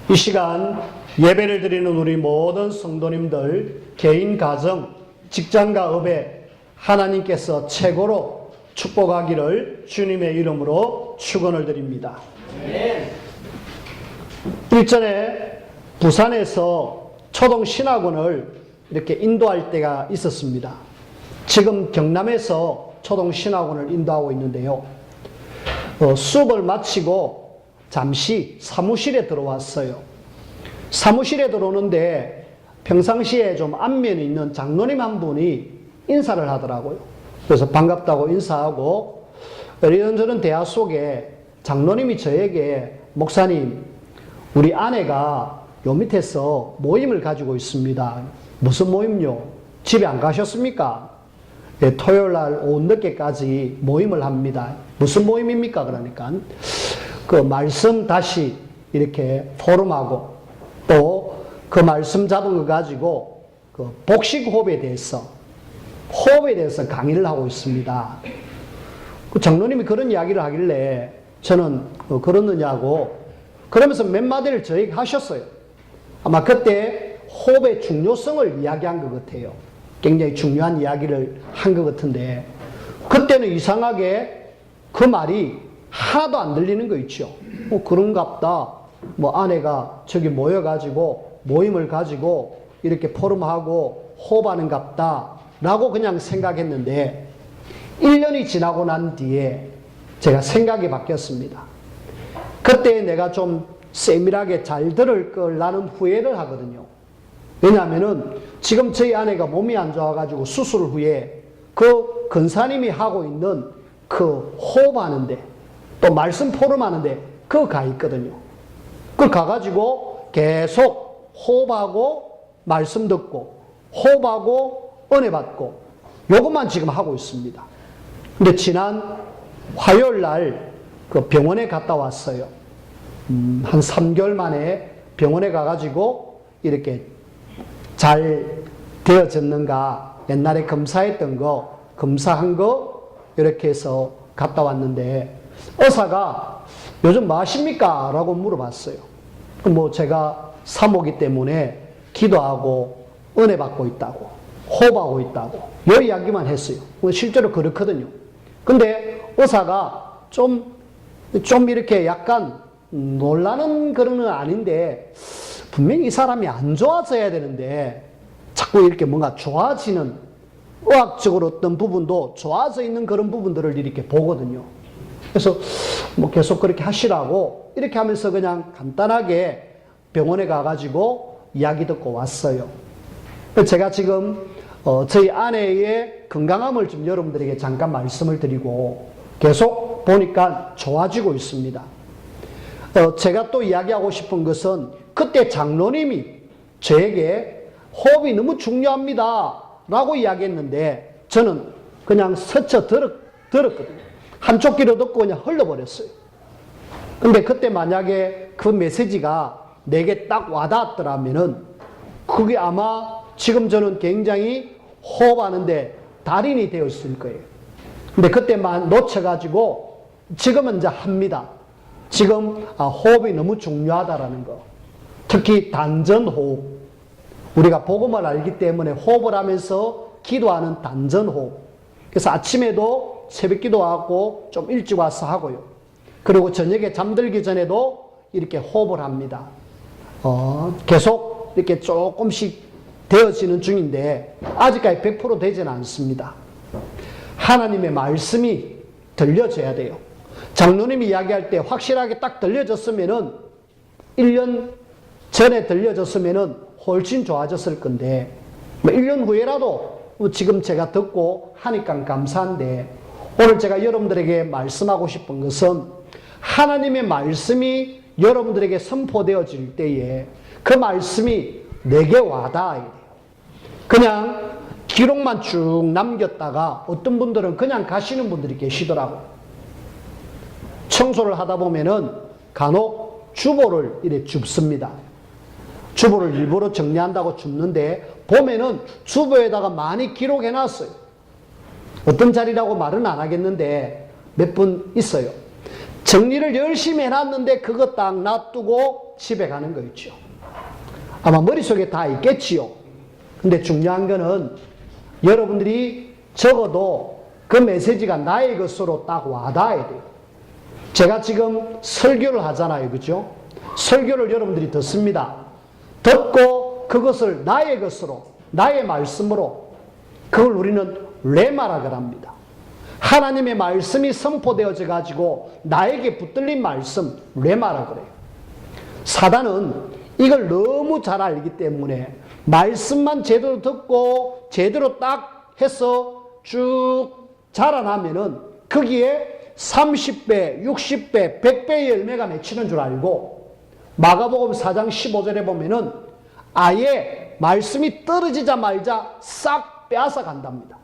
이 시간 예배를 드리는 우리 모든 성도님들, 개인, 가정, 직장과 업에 하나님께서 최고로 축복하기를 주님의 이름으로 축원을 드립니다. 일전에 부산에서 초동신학원을 이렇게 인도할 때가 있었습니다. 지금 경남에서 초동신학원을 인도하고 있는데요. 수업을 마치고 잠시 사무실에 들어왔어요. 사무실에 들어오는데 평상시에 좀 안면에 있는 장로님 한 분이 인사를 하더라고요. 그래서 반갑다고 인사하고 이런저런 대화 속에 장로님이 저에게 목사님, 우리 아내가 요 밑에서 모임을 가지고 있습니다. 무슨 모임요? 집에 안 가셨습니까? 네, 토요일 날 오후 늦게까지 모임을 합니다. 무슨 모임입니까? 그러니까 그 말씀 다시 이렇게 포럼하고 또 그 말씀 잡은 거 가지고 그 복식 호흡에 대해서 강의를 하고 있습니다. 그 장로님이 그런 이야기를 하길래 저는 그러느냐고 그러면서 몇 마디를 저에게 하셨어요. 아마 그때 호흡의 중요성을 이야기한 것 같아요. 굉장히 중요한 이야기를 한 것 같은데 그때는 이상하게 그 말이 하나도 안 들리는 거 있죠. 그런갑다. 아내가 저기 모여가지고 모임을 가지고 이렇게 포럼하고 호흡하는갑다 라고 그냥 생각했는데 1년이 지나고 난 뒤에 제가 생각이 바뀌었습니다. 그때 내가 좀 세밀하게 잘 들을 걸 나는 후회를 하거든요. 왜냐하면은 지금 저희 아내가 몸이 안 좋아가지고 수술 후에 그 근사님이 하고 있는 그 호흡하는데 또 말씀 포럼하는데 그거 가 있거든요. 그걸 가가지고 계속 호흡하고 말씀 듣고 호흡하고 은혜 받고 요것만 지금 하고 있습니다. 근데 지난 화요일 날 그 병원에 갔다 왔어요. 한 3개월 만에 병원에 가가지고 이렇게 잘 되어졌는가 옛날에 검사했던 거 검사한 거 이렇게 해서 갔다 왔는데 의사가 요즘 뭐 하십니까? 라고 물어봤어요. 제가 사모기 때문에 기도하고 은혜 받고 있다고 호흡하고 있다고 이 이야기만 했어요. 실제로 그렇거든요. 근데 의사가 좀 이렇게 약간 놀라는 그런 건 아닌데 분명히 이 사람이 안 좋아져야 되는데 자꾸 이렇게 뭔가 좋아지는 의학적으로 어떤 부분도 좋아져 있는 그런 부분들을 이렇게 보거든요. 그래서 계속 그렇게 하시라고 이렇게 하면서 그냥 간단하게 병원에 가가지고 이야기 듣고 왔어요. 제가 지금 저희 아내의 건강함을 좀 여러분들에게 잠깐 말씀을 드리고 계속 보니까 좋아지고 있습니다. 제가 또 이야기하고 싶은 것은 그때 장로님이 저에게 호흡이 너무 중요합니다 라고 이야기했는데 저는 그냥 스쳐 들었거든요. 한쪽 귀로 듣고 그냥 흘러버렸어요. 근데 그때 만약에 그 메시지가 내게 딱 와닿았더라면은 그게 아마 지금 저는 굉장히 호흡하는데 달인이 되어 있을 거예요. 근데 그때만 놓쳐가지고 지금은 이제 합니다. 지금 호흡이 너무 중요하다라는 거. 특히 단전호흡. 우리가 복음을 알기 때문에 호흡을 하면서 기도하는 단전호흡. 그래서 아침에도 새벽 기도하고 좀 일찍 와서 하고요. 그리고 저녁에 잠들기 전에도 이렇게 호흡을 합니다. 계속 이렇게 조금씩 되어지는 중인데 아직까지 100% 되지는 않습니다. 하나님의 말씀이 들려져야 돼요. 장로님이 이야기할 때 확실하게 딱 들려졌으면은 1년 전에 들려졌으면은 훨씬 좋아졌을 건데 1년 후에라도 지금 제가 듣고 하니까 감사한데 오늘 제가 여러분들에게 말씀하고 싶은 것은 하나님의 말씀이 여러분들에게 선포되어질 때에 그 말씀이 내게 와닿아야 돼요. 그냥 기록만 쭉 남겼다가 어떤 분들은 그냥 가시는 분들이 계시더라고요. 청소를 하다 보면은 간혹 주보를 이렇게 줍습니다. 주보를 일부러 정리한다고 줍는데 보면은 주보에다가 많이 기록해 놨어요. 어떤 자리라고 말은 안 하겠는데 몇 분 있어요. 정리를 열심히 해놨는데 그거 딱 놔두고 집에 가는 거 있죠. 아마 머릿속에 다 있겠지요. 근데 중요한 거는 여러분들이 적어도 그 메시지가 나의 것으로 딱 와닿아야 돼요. 제가 지금 설교를 하잖아요. 그죠? 설교를 여러분들이 듣습니다. 듣고 그것을 나의 것으로, 나의 말씀으로, 그걸 우리는 레마라고 합니다. 하나님의 말씀이 선포되어져 가지고 나에게 붙들린 말씀, 레마라고 그래요. 사단은 이걸 너무 잘 알기 때문에 말씀만 제대로 듣고 제대로 딱 해서 쭉 자라나면은 거기에 30배, 60배, 100배의 열매가 맺히는 줄 알고 마가복음 4장 15절에 보면은 아예 말씀이 떨어지자마자 싹 빼앗아 간답니다.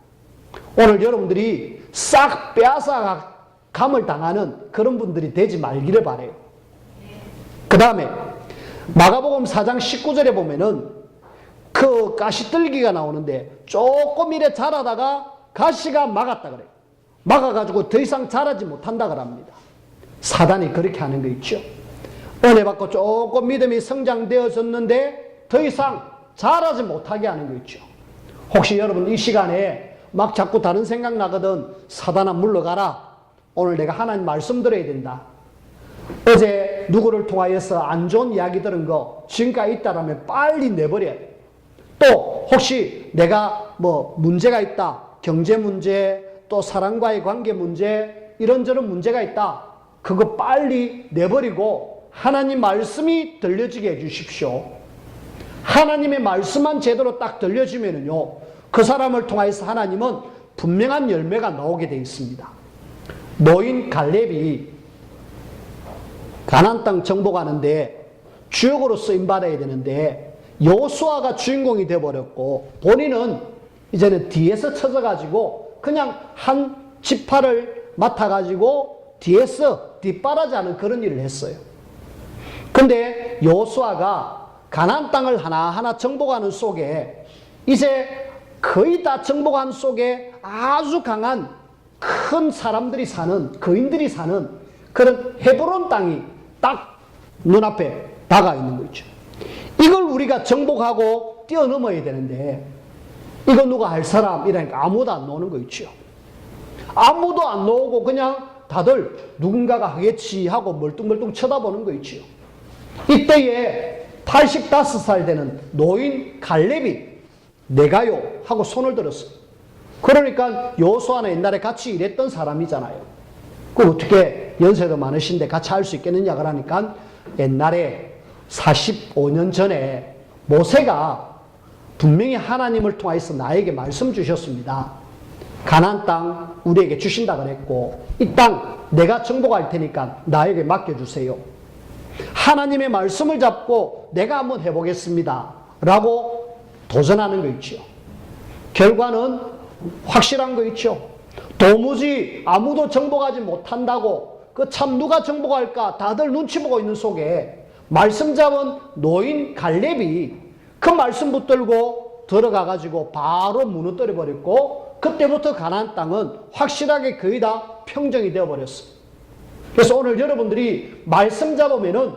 오늘 여러분들이 싹 빼앗아 감을 당하는 그런 분들이 되지 말기를 바라요. 그 다음에 마가복음 4장 19절에 보면은 그 가시떨기가 나오는데 조금 이래 자라다가 가시가 막았다 그래요. 막아가지고 더 이상 자라지 못한다 그럽니다. 사단이 그렇게 하는 거 있죠. 은혜 받고 조금 믿음이 성장되어졌는데 더 이상 자라지 못하게 하는 거 있죠. 혹시 여러분 이 시간에 막 자꾸 다른 생각 나거든. 사단아 물러가라. 오늘 내가 하나님 말씀 들어야 된다. 어제 누구를 통하여서 안 좋은 이야기 들은 거 지금까지 있다라면 빨리 내버려야 돼. 또 혹시 내가 뭐 문제가 있다. 경제 문제, 또 사랑과의 관계 문제, 이런저런 문제가 있다. 그거 빨리 내버리고 하나님 말씀이 들려지게 해주십시오. 하나님의 말씀만 제대로 딱 들려지면은요, 그 사람을 통해서 하나님은 분명한 열매가 나오게 되어 있습니다. 노인 갈렙이 가나안 땅 정복하는데 주역으로 쓰임받아야 되는데 여호수아가 주인공이 되어버렸고 본인은 이제는 뒤에서 쳐져가지고 그냥 한 지파를 맡아가지고 뒤에서 뒷바라지하는 그런 일을 했어요. 근데 여호수아가 가나안 땅을 하나하나 정복하는 속에 이제 거의 다 정복한 속에 아주 강한 큰 사람들이 사는, 거인들이 사는 그런 헤브론 땅이 딱 눈앞에 다가 있는 거 있죠. 이걸 우리가 정복하고 뛰어넘어야 되는데 이거 누가 할 사람 이러니까 아무도 안 나오는 거 있죠. 아무도 안 나오고 그냥 다들 누군가가 하겠지 하고 멀뚱멀뚱 쳐다보는 거 있죠. 이때에 85살 되는 노인 갈렙이 내가요 하고 손을 들었어요. 그러니까 여호수아는 옛날에 같이 일했던 사람이잖아요. 그 어떻게 연세도 많으신데 같이 할 수 있겠느냐 그러니까 옛날에 45년 전에 모세가 분명히 하나님을 통해서 나에게 말씀 주셨습니다. 가나안 땅 우리에게 주신다 그랬고 이 땅 내가 정복할 테니까 나에게 맡겨주세요. 하나님의 말씀을 잡고 내가 한번 해보겠습니다. 라고 도전하는 거 있죠. 결과는 확실한 거 있죠. 도무지 아무도 정복하지 못한다고 그 참 누가 정복할까 다들 눈치 보고 있는 속에 말씀 잡은 노인 갈렙이 그 말씀 붙들고 들어가가지고 바로 무너뜨려 버렸고 그때부터 가나안 땅은 확실하게 거의 다 평정이 되어버렸어요. 그래서 오늘 여러분들이 말씀 잡으면은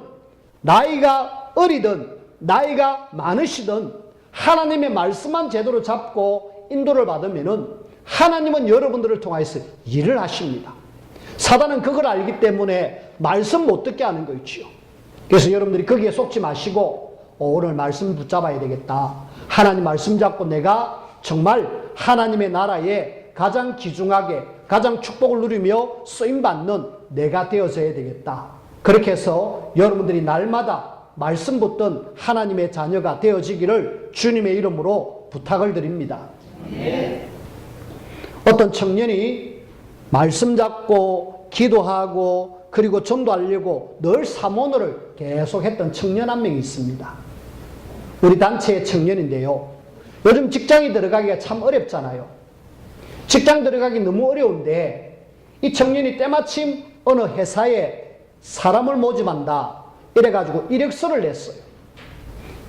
나이가 어리든 나이가 많으시든 하나님의 말씀만 제대로 잡고 인도를 받으면은 하나님은 여러분들을 통해서 일을 하십니다. 사단은 그걸 알기 때문에 말씀 못 듣게 하는 거 있지요. 그래서 여러분들이 거기에 속지 마시고 오늘 말씀 붙잡아야 되겠다. 하나님 말씀 잡고 내가 정말 하나님의 나라에 가장 귀중하게 가장 축복을 누리며 쓰임받는 내가 되어져야 되겠다. 그렇게 해서 여러분들이 날마다 말씀 붙든 하나님의 자녀가 되어지기를 주님의 이름으로 부탁을 드립니다. 어떤 청년이 말씀 잡고 기도하고 그리고 전도하려고 늘 사모노를 계속 했던 청년 한 명이 있습니다. 우리 단체의 청년인데요. 요즘 직장에 들어가기가 참 어렵잖아요. 직장 들어가기 너무 어려운데 이 청년이 때마침 어느 회사에 사람을 모집한다 이래가지고 이력서를 냈어요.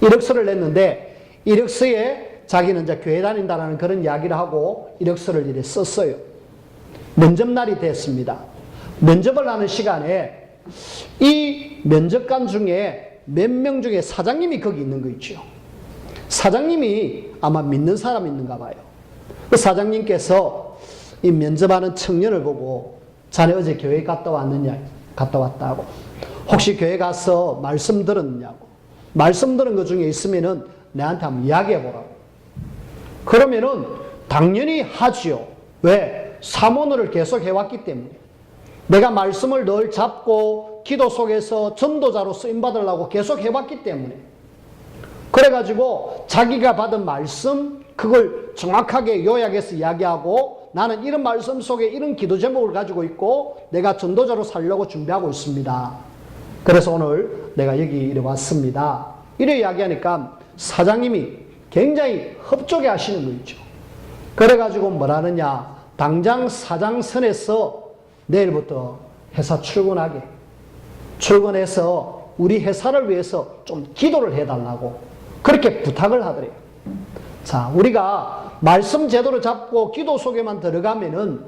이력서를 냈는데 이력서에 자기는 이제 교회 다닌다라는 그런 이야기를 하고 이력서를 이래 썼어요. 면접날이 됐습니다. 면접을 하는 시간에 이 면접관 중에 몇 명 중에 사장님이 거기 있는 거 있죠. 사장님이 아마 믿는 사람이 있는가 봐요. 그 사장님께서 이 면접하는 청년을 보고 자네 어제 교회 갔다 왔느냐? 갔다 왔다고. 혹시 교회 가서 말씀 들었느냐고. 말씀 들은 것 중에 있으면은 내한테 한번 이야기해 보라고. 그러면은 당연히 하지요. 왜? 사모노를 계속 해왔기 때문에. 내가 말씀을 늘 잡고 기도 속에서 전도자로 쓰임받으려고 계속 해왔기 때문에. 그래가지고 자기가 받은 말씀 그걸 정확하게 요약해서 이야기하고 나는 이런 말씀 속에 이런 기도 제목을 가지고 있고 내가 전도자로 살려고 준비하고 있습니다. 그래서 오늘 내가 여기 이래 왔습니다. 이래 이야기하니까 사장님이 굉장히 흡족해 하시는 거 있죠. 그래가지고 뭐라느냐. 당장 사장선에서 내일부터 회사 출근하게. 출근해서 우리 회사를 위해서 좀 기도를 해달라고 그렇게 부탁을 하더래요. 자, 우리가 말씀 제도를 잡고 기도 속에만 들어가면은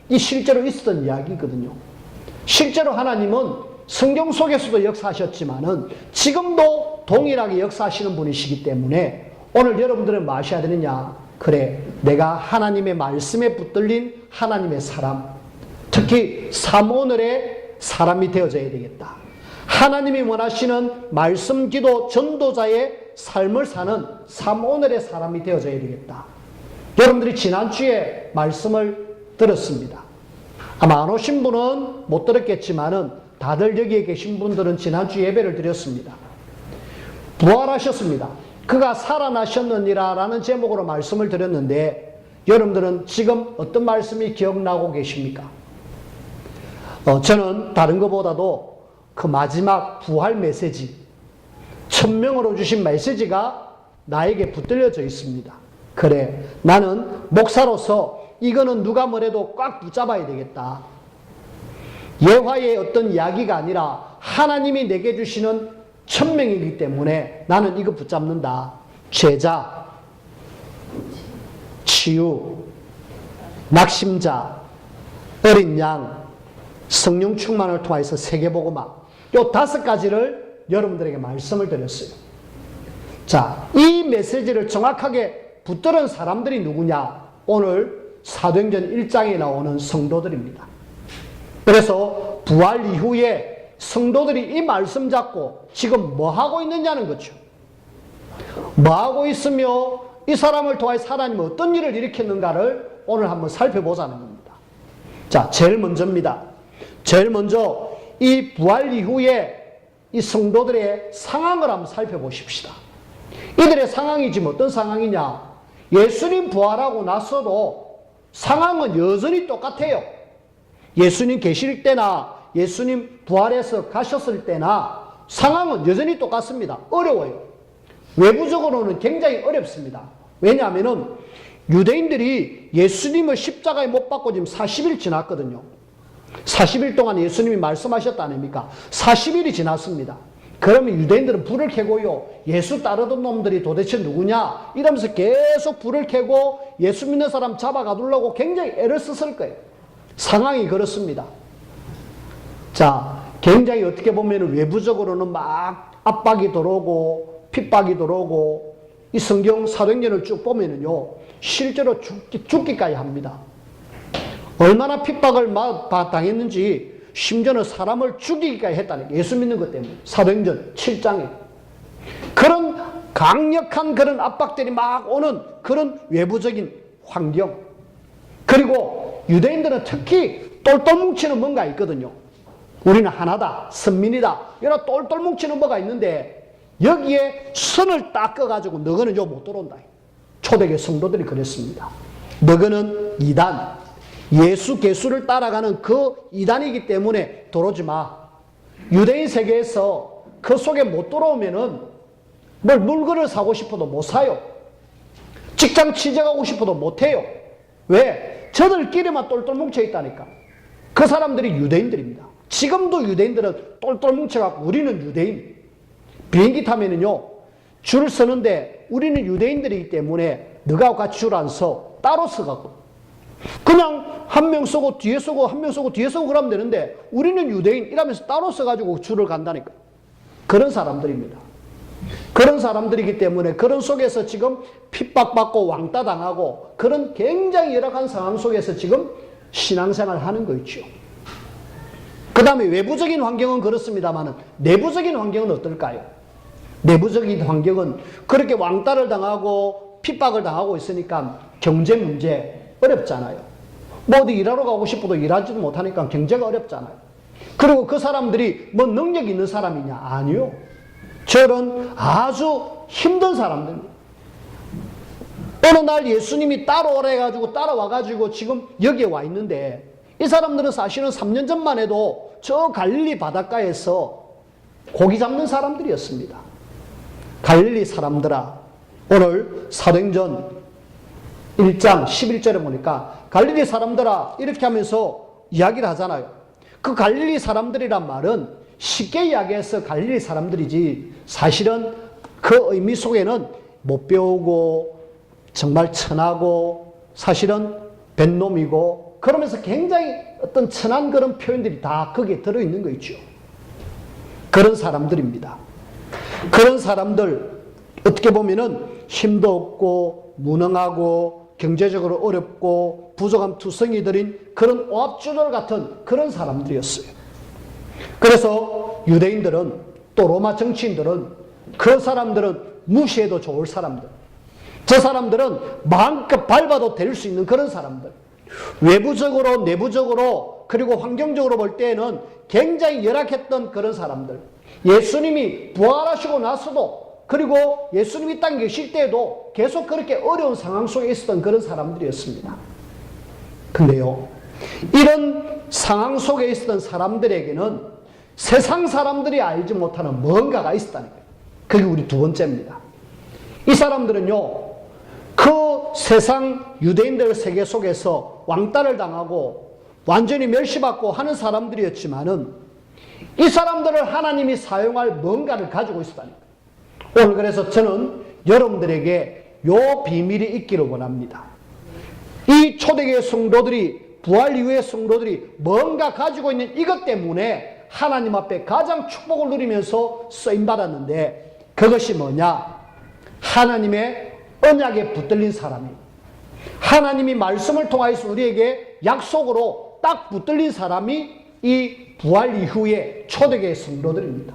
이 실제로 있었던 이야기거든요. 실제로 하나님은 성경 속에서도 역사하셨지만은 지금도 동일하게 역사하시는 분이시기 때문에 오늘 여러분들은 뭐 하셔야 되느냐. 그래, 내가 하나님의 말씀에 붙들린 하나님의 사람, 특히 사모늘의 사람이 되어져야 되겠다. 하나님이 원하시는 말씀 기도 전도자의 삶을 사는 사모늘의 사람이 되어져야 되겠다. 여러분들이 지난주에 말씀을 들었습니다. 아마 안 오신 분은 못 들었겠지만은 다들 여기에 계신 분들은 지난주 예배를 드렸습니다. 부활하셨습니다. 그가 살아나셨느니라 라는 제목으로 말씀을 드렸는데 여러분들은 지금 어떤 말씀이 기억나고 계십니까? 저는 다른 것보다도 그 마지막 부활 메시지, 천명으로 주신 메시지가 나에게 붙들려져 있습니다. 그래, 나는 목사로서 이거는 누가 뭐래도 꽉 붙잡아야 되겠다. 예화의 어떤 이야기가 아니라 하나님이 내게 주시는 천명이기 때문에 나는 이거 붙잡는다. 제자, 치유, 낙심자, 어린 양, 성령 충만을 통해서 세계복음화, 요 5가지를 여러분들에게 말씀을 드렸어요. 자, 이 메시지를 정확하게 붙들은 사람들이 누구냐? 오늘 사도행전 1장에 나오는 성도들입니다. 그래서 부활 이후에 성도들이 이 말씀 잡고 지금 뭐 하고 있느냐는 거죠. 뭐 하고 있으며 이 사람을 통해 하나님은 어떤 일을 일으켰는가를 오늘 한번 살펴보자는 겁니다. 자, 제일 먼저입니다. 제일 먼저 이 부활 이후에 이 성도들의 상황을 한번 살펴보십시다. 이들의 상황이 지금 어떤 상황이냐? 예수님 부활하고 나서도 상황은 여전히 똑같아요. 예수님 계실 때나 예수님 부활해서 가셨을 때나 상황은 여전히 똑같습니다. 어려워요. 외부적으로는 굉장히 어렵습니다. 왜냐하면 유대인들이 예수님을 십자가에 못 박고 지금 40일 지났거든요. 40일 동안 예수님이 말씀하셨다 아닙니까? 40일이 지났습니다. 그러면 유대인들은 불을 켜고요. 예수 따르던 놈들이 도대체 누구냐? 이러면서 계속 불을 켜고 예수 믿는 사람 잡아가두려고 굉장히 애를 썼을 거예요. 상황이 그렇습니다. 자, 굉장히 어떻게 보면 외부적으로는 막 압박이 들어오고 핍박이 들어오고 이 성경 사도행전을 쭉 보면은요. 실제로 죽기까지 합니다. 얼마나 핍박을 당했는지 심지어는 사람을 죽이기까지 했다는 게 예수 믿는 것 때문에 사도행전 7장에 그런 강력한 그런 압박들이 막 오는 그런 외부적인 환경 그리고 유대인들은 특히 똘똘 뭉치는 뭔가 있거든요. 우리는 하나다, 선민이다 이런 똘똘 뭉치는 뭐가 있는데 여기에 선을 딱 꺼가지고 너희는 요 못 들어온다. 초대교회 성도들이 그랬습니다. 너희는 이단 예수 개수를 따라가는 그 이단이기 때문에 들어오지 마. 유대인 세계에서 그 속에 못 들어오면은 뭘 물건을 사고 싶어도 못 사요. 직장 취직하고 싶어도 못 해요. 왜? 저들끼리만 똘똘 뭉쳐 있다니까. 그 사람들이 유대인들입니다. 지금도 유대인들은 똘똘 뭉쳐갖고 우리는 유대인. 비행기 타면은요, 줄을 서는데 우리는 유대인들이기 때문에 너가 같이 줄 안 서. 따로 서갖고. 그냥 한 명 쓰고 뒤에 쓰고 한 명 쓰고 뒤에 쓰고 그러면 되는데 우리는 유대인 이러면서 따로 써가지고 줄을 간다니까. 그런 사람들입니다. 그런 사람들이기 때문에 그런 속에서 지금 핍박받고 왕따 당하고 그런 굉장히 열악한 상황 속에서 지금 신앙생활 하는 거 있죠. 그 다음에 외부적인 환경은 그렇습니다만 내부적인 환경은 어떨까요? 내부적인 환경은 그렇게 왕따를 당하고 핍박을 당하고 있으니까 경제 문제 어렵잖아요. 뭐 어디 일하러 가고 싶어도 일하지도 못하니까 경제가 어렵잖아요. 그리고 그 사람들이 뭐 능력 있는 사람이냐? 아니요. 저는 아주 힘든 사람들입니다. 어느 날 예수님이 따라오라 해가지고 따라와가지고 지금 여기에 와 있는데 이 사람들은 사실은 3년 전만 해도 저 갈릴리 바닷가에서 고기 잡는 사람들이었습니다. 갈릴리 사람들아, 오늘 사도행전 1장 11절에 보니까 갈릴리 사람들아 이렇게 하면서 이야기를 하잖아요. 그 갈릴리 사람들이란 말은 쉽게 이야기해서 갈릴리 사람들이지 사실은 그 의미 속에는 못 배우고 정말 천하고 사실은 뱃놈이고 그러면서 굉장히 어떤 천한 그런 표현들이 다 거기에 들어있는 거 있죠. 그런 사람들입니다. 그런 사람들 어떻게 보면은 힘도 없고 무능하고 경제적으로 어렵고 부족한 투성이들인 그런 오합지졸 같은 그런 사람들이었어요. 그래서 유대인들은 또 로마 정치인들은 그 사람들은 무시해도 좋을 사람들, 저 사람들은 마음껏 밟아도 될 수 있는 그런 사람들, 외부적으로 내부적으로 그리고 환경적으로 볼 때에는 굉장히 열악했던 그런 사람들, 예수님이 부활하시고 나서도 그리고 예수님이 땅에 계실 때에도 계속 그렇게 어려운 상황 속에 있었던 그런 사람들이었습니다. 근데요, 이런 상황 속에 있었던 사람들에게는 세상 사람들이 알지 못하는 뭔가가 있었다는 거예요. 그게 우리 두 번째입니다. 이 사람들은요, 그 세상 유대인들 세계 속에서 왕따를 당하고 완전히 멸시받고 하는 사람들이었지만은 이 사람들을 하나님이 사용할 뭔가를 가지고 있었다는 거예요. 오늘 그래서 저는 여러분들에게 요 비밀이 있기를 원합니다. 이 초대교회 성도들이 부활 이후의 성도들이 뭔가 가지고 있는 이것 때문에 하나님 앞에 가장 축복을 누리면서 쓰임받았는데 그것이 뭐냐? 하나님의 언약에 붙들린 사람이에요. 하나님이 말씀을 통하여서 우리에게 약속으로 딱 붙들린 사람이 이 부활 이후의 초대교회 성도들입니다.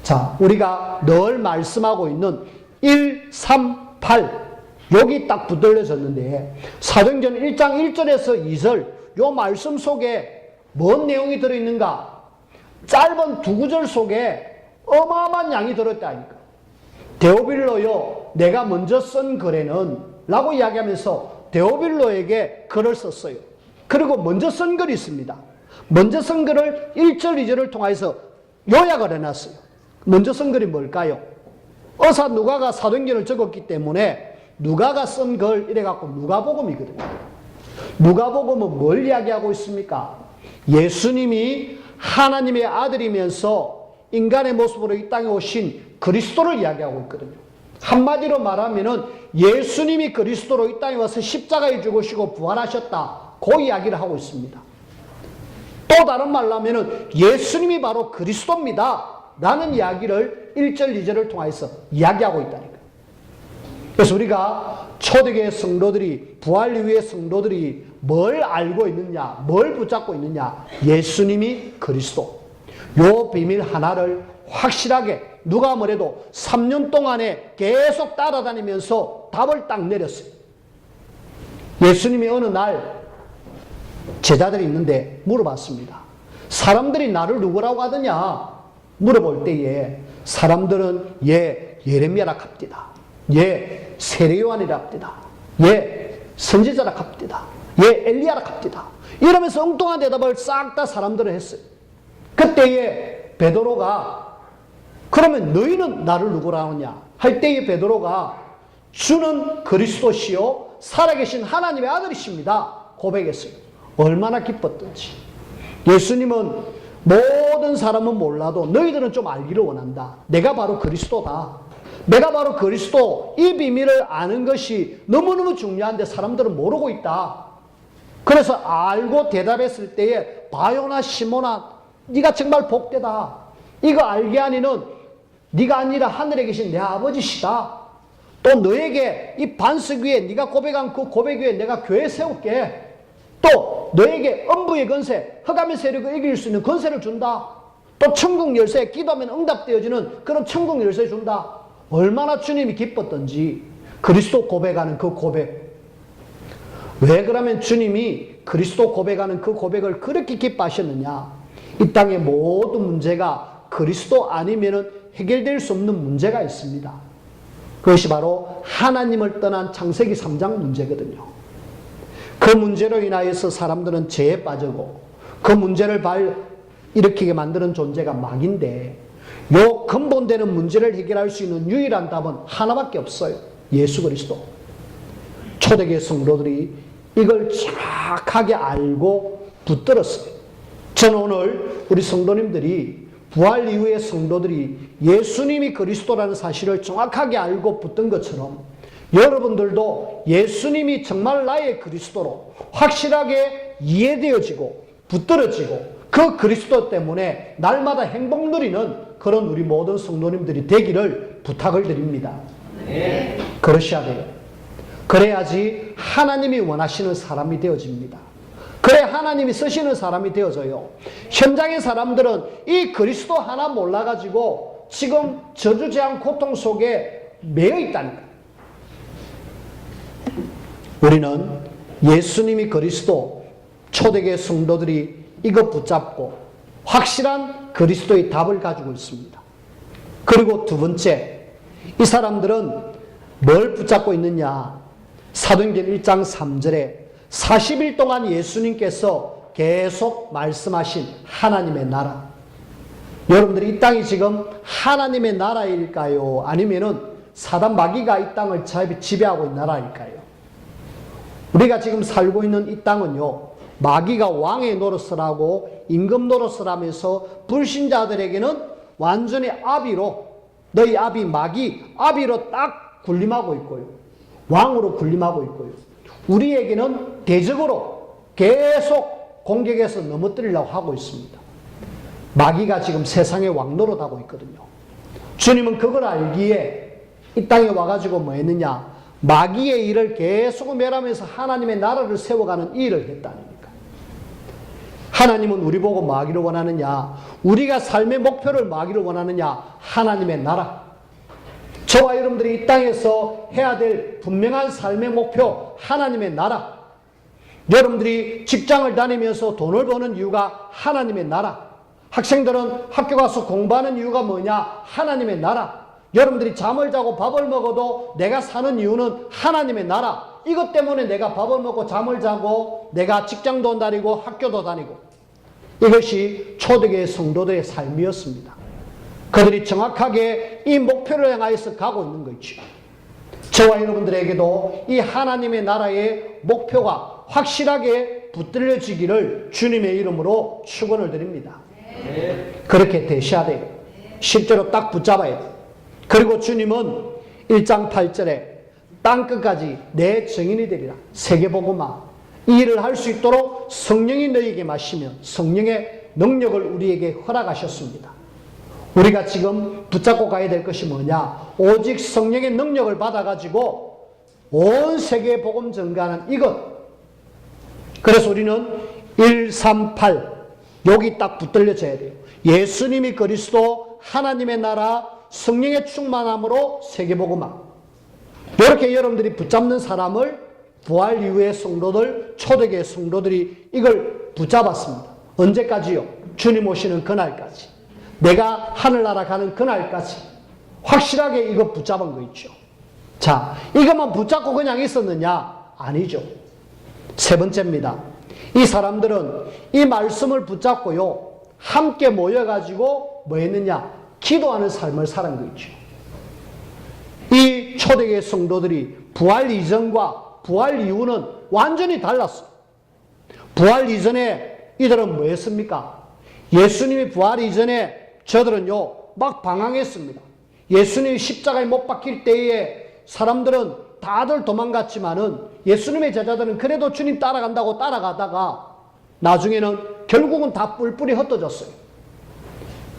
자, 우리가 늘 말씀하고 있는 1, 3, 8 여기 딱 붙들려졌는데 사도행전 1장 1절에서 2절 요 말씀 속에 뭔 내용이 들어있는가? 짧은 두 구절 속에 어마어마한 양이 들어있다니까. 데오빌로요, 내가 먼저 쓴 글에는 라고 이야기하면서 데오빌로에게 글을 썼어요. 그리고 먼저 쓴 글이 있습니다. 먼저 쓴 글을 1절, 2절을 통해서 요약을 해놨어요. 먼저 쓴 글이 뭘까요? 어사 누가가 사도행전을 적었기 때문에 누가가 쓴 글 이래갖고 누가복음이거든요. 누가복음은 뭘 이야기하고 있습니까? 예수님이 하나님의 아들이면서 인간의 모습으로 이 땅에 오신 그리스도를 이야기하고 있거든요. 한마디로 말하면은 예수님이 그리스도로 이 땅에 와서 십자가에 죽으시고 부활하셨다. 그 이야기를 하고 있습니다. 또 다른 말로 하면은 예수님이 바로 그리스도입니다. 라는 이야기를 1절, 2절을 통해서 이야기하고 있다니까요. 그래서 우리가 초대교회 성도들이, 부활 이후의 성도들이 뭘 알고 있느냐, 뭘 붙잡고 있느냐, 예수님이 그리스도. 요 비밀 하나를 확실하게 누가 뭐래도 3년 동안에 계속 따라다니면서 답을 딱 내렸어요. 예수님이 어느 날 제자들이 있는데 물어봤습니다. 사람들이 나를 누구라고 하더냐 물어볼 때에 사람들은 예레미야라 합디다. 세례요한이라 합디다. 선지자라 합디다. 엘리야라 합디다. 이러면서 엉뚱한 대답을 싹 다 사람들은 했어요. 그때에 베드로가 그러면 너희는 나를 누구라 하느냐 할 때에 베드로가 주는 그리스도시요 살아계신 하나님의 아들이십니다. 고백했어요. 얼마나 기뻤던지. 예수님은 모든 사람은 몰라도 너희들은 좀 알기를 원한다. 내가 바로 그리스도다. 내가 바로 그리스도, 이 비밀을 아는 것이 너무너무 중요한데 사람들은 모르고 있다. 그래서 알고 대답했을 때에 바요나 시몬아, 네가 정말 복되다. 이거 알게 하니는 네가 아니라 하늘에 계신 내 아버지시다. 또 너에게 이 반석 위에 네가 고백한 그 고백 위에 내가 교회 세울게. 또 너에게 음부의 권세, 흑암의 세력을 이길 수 있는 권세를 준다. 또 천국 열쇠, 기도하면 응답되어지는 그런 천국 열쇠 준다. 얼마나 주님이 기뻤던지 그리스도 고백하는 그 고백. 왜 그러면 주님이 그리스도 고백하는 그 고백을 그렇게 기뻐하셨느냐? 이 땅의 모든 문제가 그리스도 아니면 해결될 수 없는 문제가 있습니다. 그것이 바로 하나님을 떠난 창세기 3장 문제거든요. 그 문제로 인하여서 사람들은 죄에 빠지고 그 문제를 일으키게 만드는 존재가 마귀인데, 요 근본되는 문제를 해결할 수 있는 유일한 답은 하나밖에 없어요. 예수 그리스도. 초대교회 성도들이 이걸 정확하게 알고 붙들었어요. 저는 오늘 우리 성도님들이 부활 이후의 성도들이 예수님이 그리스도라는 사실을 정확하게 알고 붙든 것처럼 여러분들도 예수님이 정말 나의 그리스도로 확실하게 이해되어지고 붙들어지고 그 그리스도 때문에 날마다 행복 누리는 그런 우리 모든 성도님들이 되기를 부탁을 드립니다. 네. 그러셔야 돼요. 그래야지 하나님이 원하시는 사람이 되어집니다. 그래 하나님이 쓰시는 사람이 되어져요. 현장의 사람들은 이 그리스도 하나 몰라가지고 지금 저주제한 고통 속에 매여 있다니까. 우리는 예수님이 그리스도, 초대교회 성도들이 이거 붙잡고 확실한 그리스도의 답을 가지고 있습니다. 그리고 두 번째, 이 사람들은 뭘 붙잡고 있느냐? 사도행전 1장 3절에 40일 동안 예수님께서 계속 말씀하신 하나님의 나라. 여러분들이 이 땅이 지금 하나님의 나라일까요? 아니면은 사단 마귀가 이 땅을 지배하고 있는 나라일까요? 우리가 지금 살고 있는 이 땅은요, 마귀가 왕의 노릇을 하고 임금 노릇을 하면서 불신자들에게는 완전히 아비로, 너희 아비 마귀 아비로 딱 군림하고 있고요. 왕으로 군림하고 있고요. 우리에게는 대적으로 계속 공격해서 넘어뜨리려고 하고 있습니다. 마귀가 지금 세상의 왕노릇하고 있거든요. 주님은 그걸 알기에 이 땅에 와가지고 뭐 했느냐? 마귀의 일을 계속 멸하면서 하나님의 나라를 세워가는 일을 했다니까. 하나님은 우리 보고 마귀를 원하느냐? 우리가 삶의 목표를 마귀를 원하느냐? 하나님의 나라. 저와 여러분들이 이 땅에서 해야 될 분명한 삶의 목표, 하나님의 나라. 여러분들이 직장을 다니면서 돈을 버는 이유가 하나님의 나라. 학생들은 학교 가서 공부하는 이유가 뭐냐? 하나님의 나라. 여러분들이 잠을 자고 밥을 먹어도 내가 사는 이유는 하나님의 나라. 이것 때문에 내가 밥을 먹고 잠을 자고 내가 직장도 다니고 학교도 다니고. 이것이 초대교회 성도들의 삶이었습니다. 그들이 정확하게 이 목표를 향하여서 가고 있는 거죠. 저와 여러분들에게도 이 하나님의 나라의 목표가 확실하게 붙들려지기를 주님의 이름으로 축원을 드립니다. 그렇게 되셔야 돼요. 실제로 딱 붙잡아야 돼요. 그리고 주님은 1장 8절에 땅끝까지 내 증인이 되리라. 세계복음화. 이 일을 할 수 있도록 성령이 너희에게 마시면 성령의 능력을 우리에게 허락하셨습니다. 우리가 지금 붙잡고 가야 될 것이 뭐냐? 오직 성령의 능력을 받아가지고 온 세계에 복음 전가하는 이것. 그래서 우리는 138 여기 딱 붙들려져야 돼요. 예수님이 그리스도, 하나님의 나라, 성령의 충만함으로 세계복음화. 이렇게 여러분들이 붙잡는 사람을 부활 이후의 성도들, 초대교회 성도들이 이걸 붙잡았습니다. 언제까지요? 주님 오시는 그날까지. 내가 하늘나라 가는 그날까지 확실하게 이거 붙잡은 거 있죠. 자, 이것만 붙잡고 그냥 있었느냐? 아니죠. 세 번째입니다. 이 사람들은 이 말씀을 붙잡고요, 함께 모여가지고 뭐 했느냐? 기도하는 삶을 사는 거 있죠. 이 초대교회 성도들이 부활 이전과 부활 이후는 완전히 달랐어요. 부활 이전에 이들은 뭐 했습니까? 예수님이 부활 이전에 저들은요, 막 방황했습니다. 예수님이 십자가에 못 박힐 때에 사람들은 다들 도망갔지만은 예수님의 제자들은 그래도 주님 따라간다고 따라가다가 나중에는 결국은 다 뿔뿔이 흩어졌어요.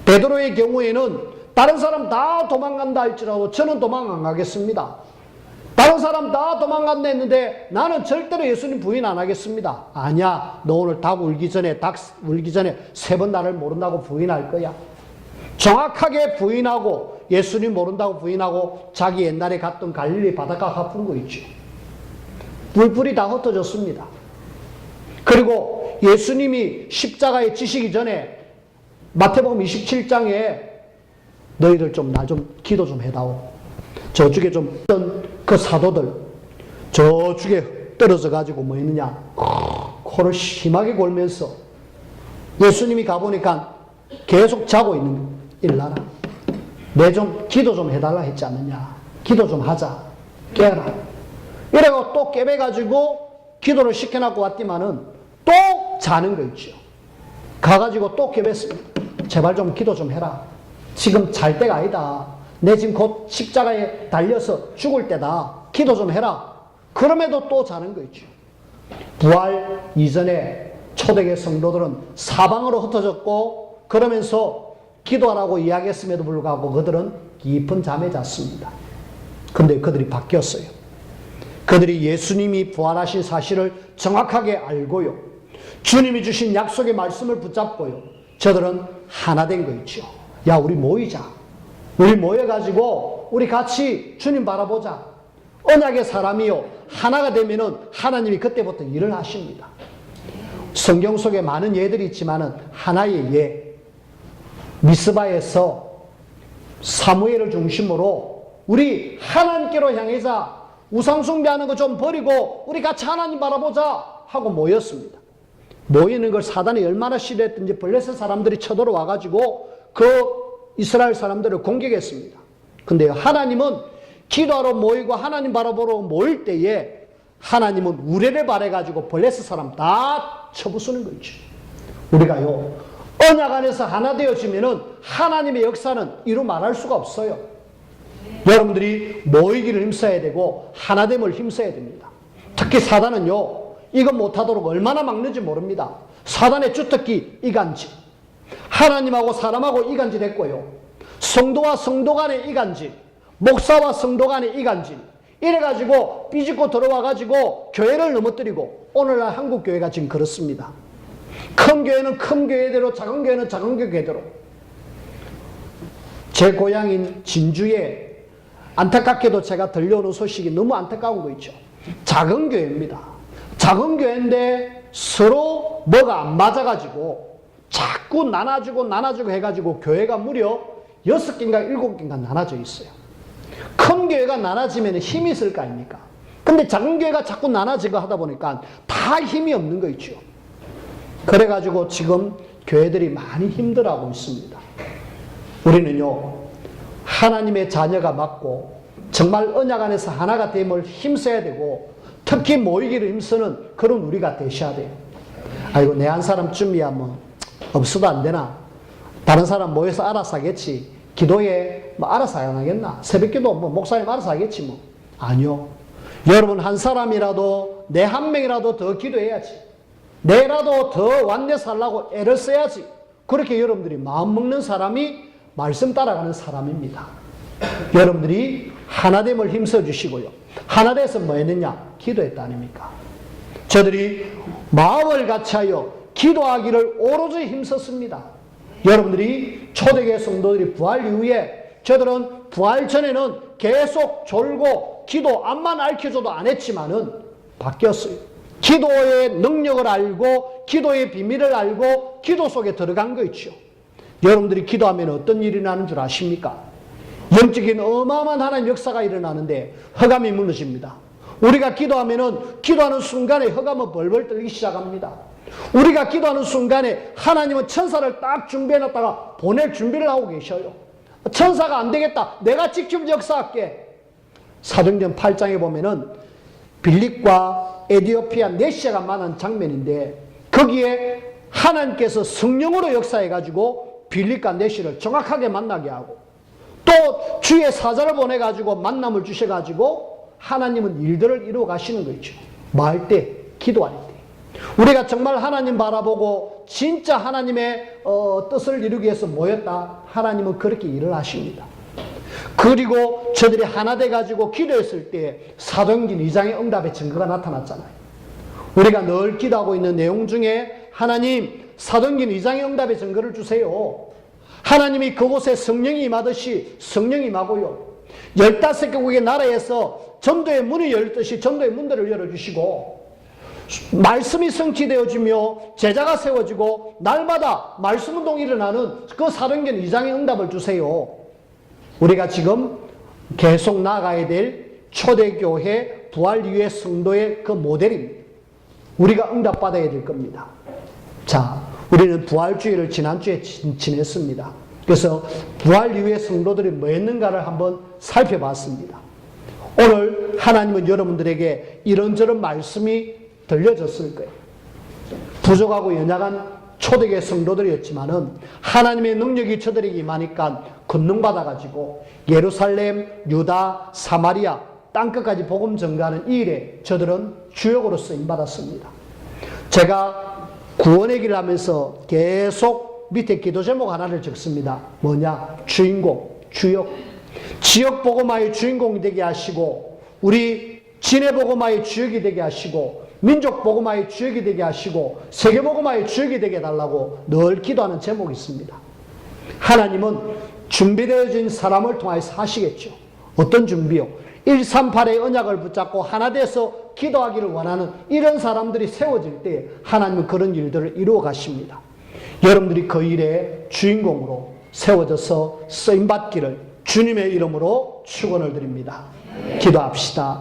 베드로의 경우에는 다른 사람 다 도망간다 할지라도 저는 도망 안 가겠습니다. 다른 사람 다 도망간다 했는데 나는 절대로 예수님 부인 안 하겠습니다. 아니야, 너 오늘 닭 울기 전에 3번 나를 모른다고 부인할 거야. 정확하게 부인하고 예수님 모른다고 부인하고 자기 옛날에 갔던 갈릴리 바닷가 갚은 거 있죠. 뿔뿔이 다 흩어졌습니다. 그리고 예수님이 십자가에 지시기 전에 마태복음 27장에 너희들 좀 나 좀 기도 좀 해다오. 저쪽에 좀 그 사도들 저쪽에 떨어져 가지고 뭐 했느냐, 코를 심하게 골면서 예수님이 가보니까 계속 자고 있는 일나라. 내 좀 기도 좀 해달라 했지 않느냐. 기도 좀 하자. 깨라. 이래고 또 깨매가지고 기도를 시켜놓고 왔지만은 또 자는 거 있죠. 가가지고 또 깨맸습니다. 제발 좀 기도 좀 해라. 지금 잘 때가 아니다. 내 지금 곧 십자가에 달려서 죽을 때다. 기도 좀 해라. 그럼에도 또 자는 거 있죠. 부활 이전에 초대교회 성도들은 사방으로 흩어졌고 그러면서 기도하라고 이야기했음에도 불구하고 그들은 깊은 잠에 잤습니다. 근데 그들이 바뀌었어요. 그들이 예수님이 부활하신 사실을 정확하게 알고요. 주님이 주신 약속의 말씀을 붙잡고요. 저들은 하나 된 거 있죠. 야, 우리 모이자. 우리 모여가지고 우리 같이 주님 바라보자. 언약의 사람이요. 하나가 되면은 하나님이 그때부터 일을 하십니다. 성경 속에 많은 예들이 있지만은 하나의 예. 미스바에서 사무엘을 중심으로 우리 하나님께로 향해자. 우상숭배하는 거 좀 버리고 우리 같이 하나님 바라보자 하고 모였습니다. 모이는 걸 사단이 얼마나 싫어했든지 블레셋 사람들이 쳐들어와가지고 그 이스라엘 사람들을 공격했습니다. 근데 하나님은 기도하러 모이고 하나님 바라보러 모일 때에 하나님은 우레를 바래가지고 블레셋 사람 다 쳐부수는 거 있죠. 우리가요, 언약 안에서 하나 되어지면은 하나님의 역사는 이루 말할 수가 없어요. 여러분들이 모이기를 힘써야 되고 하나됨을 힘써야 됩니다. 특히 사단은요, 이거 못하도록 얼마나 막는지 모릅니다. 사단의 주특기 이간질. 하나님하고 사람하고 이간질 했고요. 성도와 성도 간의 이간질. 목사와 성도 간의 이간질. 이래가지고 삐집고 들어와가지고 교회를 넘어뜨리고 오늘날 한국 교회가 지금 그렇습니다. 큰 교회는 큰 교회대로, 작은 교회는 작은 교회대로. 제 고향인 진주에 안타깝게도 제가 들려오는 소식이 너무 안타까운 거 있죠. 작은 교회입니다. 작은 교회인데 서로 뭐가 안 맞아가지고 자꾸 나눠주고 해가지고 교회가 무려 6개인가 7개인가 나눠져 있어요. 큰 교회가 나눠지면 힘이 있을 거 아닙니까? 근데 작은 교회가 자꾸 나눠지고 하다 보니까 다 힘이 없는 거 있죠. 그래가지고 지금 교회들이 많이 힘들어하고 있습니다. 우리는요, 하나님의 자녀가 맞고 정말 언약 안에서 하나가 됨을 힘써야 되고 특히 모이기를 힘쓰는 그런 우리가 되셔야 돼요. 아이고, 내 한 사람쯤이야 뭐 없어도 안 되나? 다른 사람 모여서 알아서 하겠지. 기도에 뭐 알아서 안 하겠나? 새벽기도 뭐 목사님 알아서 하겠지 뭐. 아니요. 여러분 한 사람이라도 내 한 명이라도 더 기도해야지. 내라도 더 완내 살라고 애를 써야지. 그렇게 여러분들이 마음 먹는 사람이 말씀 따라가는 사람입니다. 여러분들이 하나됨을 힘써 주시고요. 하나돼서 뭐 했느냐? 기도했다 아닙니까? 저들이 마음을 같이하여 기도하기를 오로지 힘썼습니다. 여러분들이 초대교회 성도들이 부활 이후에 저들은 부활 전에는 계속 졸고 기도 앞만 알려줘도 안 했지만은 바뀌었어요. 기도의 능력을 알고 기도의 비밀을 알고 기도 속에 들어간 거 있죠. 여러분들이 기도하면 어떤 일이 나는 줄 아십니까? 영적인 어마어마한 하나님 역사가 일어나는데 흑암이 무너집니다. 우리가 기도하면은 기도하는 순간에 흑암은 벌벌 떨기 시작합니다. 우리가 기도하는 순간에 하나님은 천사를 딱 준비해놨다가 보낼 준비를 하고 계셔요. 천사가 안 되겠다. 내가 직접 역사할게. 사도행전 8장에 보면은 빌립과 에디오피아 네시아가 만난 장면인데 거기에 하나님께서 성령으로 역사해가지고 빌립과 네시를 정확하게 만나게 하고 또 주의 사자를 보내가지고 만남을 주셔가지고 하나님은 일들을 이루어 가시는 거죠. 뭐 할 때? 기도할 때. 우리가 정말 하나님 바라보고 진짜 하나님의 뜻을 이루기 위해서 모였다. 하나님은 그렇게 일을 하십니다. 그리고 저들이 하나 돼가지고 기도했을 때 사도행전 2장의 응답의 증거가 나타났잖아요. 우리가 늘 기도하고 있는 내용 중에 하나님 사도행전 2장의 응답의 증거를 주세요. 하나님이 그곳에 성령이 임하듯이 성령이 임하고요. 15개국의 나라에서 전도의 문이 열듯이 전도의 문들을 열어주시고 말씀이 성취되어지며 제자가 세워지고 날마다 말씀운동이 일어나는 그 사도행전 2장의 응답을 주세요. 우리가 지금 계속 나아가야 될 초대교회 부활 이후의 성도의 그 모델입니다. 우리가 응답받아야 될 겁니다. 자, 우리는 부활주의를 지난주에 지냈습니다. 그래서 부활 이후의 성도들이 뭐 했는가를 한번 살펴봤습니다. 오늘 하나님은 여러분들에게 이런저런 말씀이 들려졌을 거예요. 부족하고 연약한 초대교회 성도들이었지만은 하나님의 능력이 저들에게 임하니까 권능받아가지고 예루살렘, 유다, 사마리아 땅끝까지 복음 전가하는 이 일에 저들은 주역으로 쓰임받았습니다. 제가 구원의 길을 하면서 계속 밑에 기도 제목 하나를 적습니다. 뭐냐? 주인공, 주역. 지역 복음화의 주인공이 되게 하시고 우리 진해 복음화의 주역이 되게 하시고 민족 복음화의 주역이 되게 하시고 세계 복음화의 주역이 되게 해달라고 늘 기도하는 제목이 있습니다. 하나님은 준비되어진 사람을 통해서 하시겠죠. 어떤 준비요? 138의 언약을 붙잡고 하나 돼서 기도하기를 원하는 이런 사람들이 세워질 때 하나님은 그런 일들을 이루어 가십니다. 여러분들이 그 일의 주인공으로 세워져서 쓰임받기를 주님의 이름으로 축원을 드립니다. 기도합시다.